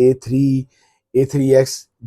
A3 A3X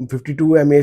52 mAh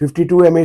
52 mAh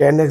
10x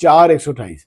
4,128،